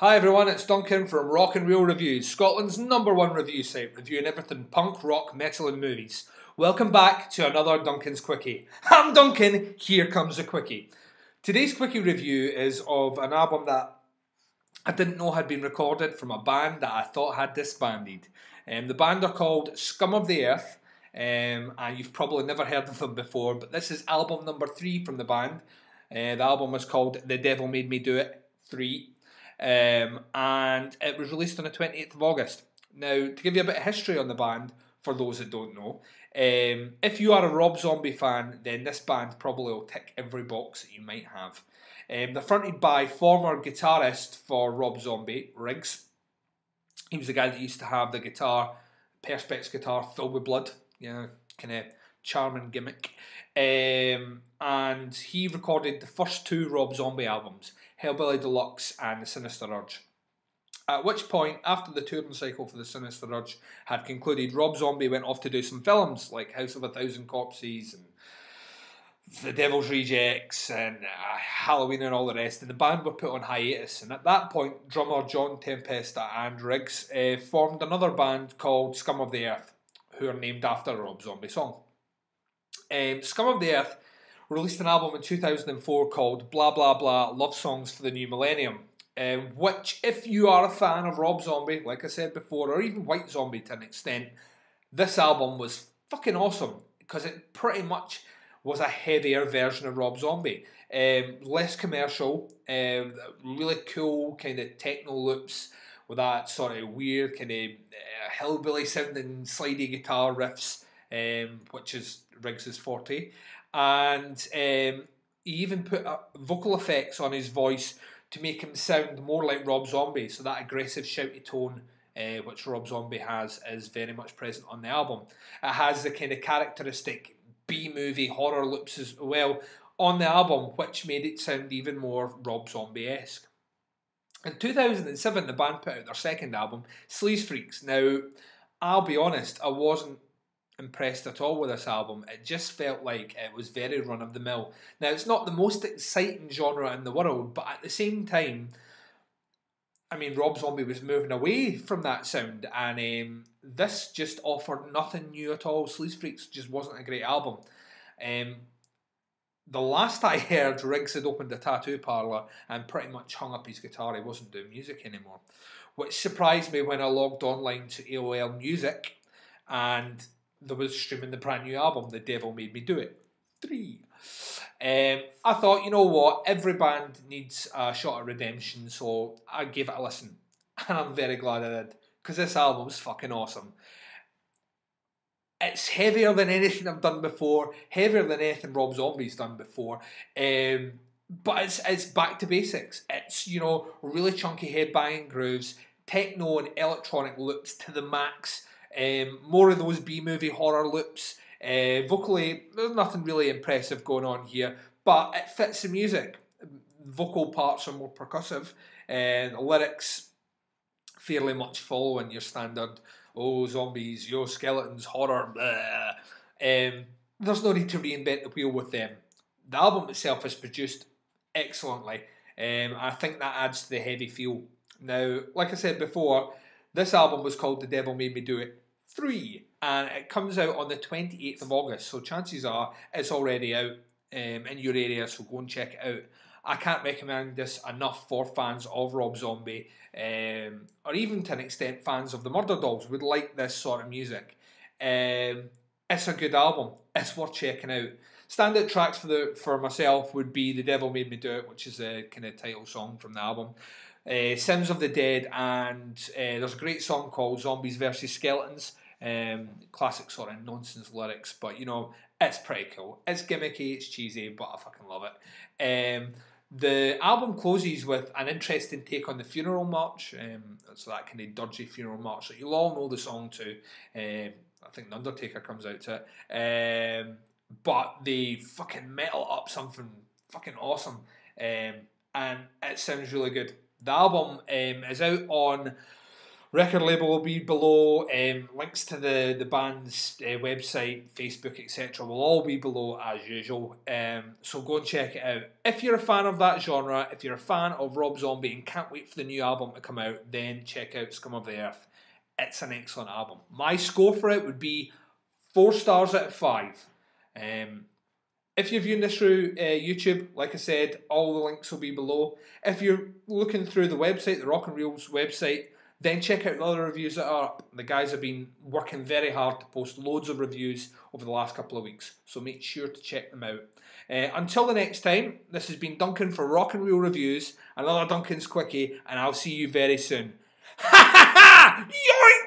Hi everyone, it's Duncan from Rock and Real Reviews, Scotland's #1 review site, reviewing everything punk, rock, metal and movies. Welcome back to another Duncan's Quickie. I'm Duncan, here comes the Quickie. Today's Quickie review is of an album that I didn't know had been recorded from a band that I thought had disbanded. The band are called Scum of the Earth, and you've probably never heard of them before, but this is album number 3 from the band. The album was called The Devil Made Me Do It 3. And it was released on the 28th of August. Now, to give you a bit of history on the band, for those that don't know, if you are a Rob Zombie fan, then this band probably will tick every box that you might have. They're fronted by former guitarist for Rob Zombie, Riggs. He was the guy that used to have the guitar, Perspex guitar filled with blood, kind of charming gimmick. And he recorded the first 2 Rob Zombie albums, Hellbilly Deluxe and The Sinister Urge. At which point, after the touring cycle for The Sinister Urge had concluded, Rob Zombie went off to do some films like House of a Thousand Corpses and The Devil's Rejects and Halloween and all the rest, and the band were put on hiatus. And at that point, drummer John Tempesta and Riggs formed another band called Scum of the Earth, who are named after a Rob Zombie song. Scum of the Earth released an album in 2004 called Blah Blah Blah Love Songs for the New Millennium, which, if you are a fan of Rob Zombie, like I said before, or even White Zombie to an extent, this album was fucking awesome because it pretty much was a heavier version of Rob Zombie. Less commercial, really cool kind of techno loops with that sort of weird kind of hillbilly sounding slidey guitar riffs, which is Riggs' forte. And he even put vocal effects on his voice to make him sound more like Rob Zombie. So that aggressive, shouty tone, which Rob Zombie has, is very much present on the album. It has the kind of characteristic B-movie horror loops as well on the album, which made it sound even more Rob Zombie-esque. In 2007, the band put out their second album, Sleaze Freaks. Now, I'll be honest, I wasn't impressed at all with this album. It just felt like it was very run-of-the-mill. Now, it's not the most exciting genre in the world, but at the same time, I mean, Rob Zombie was moving away from that sound, and this just offered nothing new at all. Sleaze Freaks just wasn't a great album. The last I heard, Riggs had opened a tattoo parlour and pretty much hung up his guitar. He wasn't doing music anymore, which surprised me when I logged online to AOL Music and there was streaming the brand new album, The Devil Made Me Do It 3. I thought, you know what, every band needs a shot at redemption, so I gave it a listen. And I'm very glad I did, because this album's fucking awesome. It's heavier than anything I've done before, heavier than anything Rob Zombie's done before. But it's back to basics. It's, really chunky headbanging grooves, techno and electronic loops to the max. More of those B-movie horror loops. Vocally, there's nothing really impressive going on here, but it fits the music. Vocal parts are more percussive, and the lyrics fairly much following your standard, oh, zombies, yo, skeletons, horror, blah. There's no need to reinvent the wheel with them. The album itself is produced excellently. I think that adds to the heavy feel. Now, like I said before, this album was called The Devil Made Me Do It 3, and it comes out on the 28th of August, so chances are it's already out in your area, so go and check it out. I can't recommend this enough for fans of Rob Zombie, or even to an extent fans of the Murder Dolls would like this sort of music. It's a good album. It's worth checking out. Standout tracks for myself would be The Devil Made Me Do It, which is the kind of title song from the album. Sins of the Dead, and there's a great song called Zombies vs Skeletons. Classic sort of nonsense lyrics, but it's pretty cool. It's gimmicky, it's cheesy, but I fucking love it. The album closes with an interesting take on the funeral march. So that kind of dodgy funeral march that you'll all know the song to. I think The Undertaker comes out to it. But they fucking metal up something fucking awesome. And it sounds really good. The album is out on Record label will be below. Links to the band's website, Facebook, etc. will all be below as usual. So go and check it out. If you're a fan of that genre, if you're a fan of Rob Zombie and can't wait for the new album to come out, then check out Scum of the Earth. It's an excellent album. My score for it would be 4 stars out of 5. If you're viewing this through YouTube, like I said, all the links will be below. If you're looking through the website, the Rock and Reels website, then check out the other reviews that are up. The guys have been working very hard to post loads of reviews over the last couple of weeks, so make sure to check them out. Until the next time, this has been Duncan for Rock and Reel Reviews, another Duncan's Quickie, and I'll see you very soon. Ha ha ha! Yoink!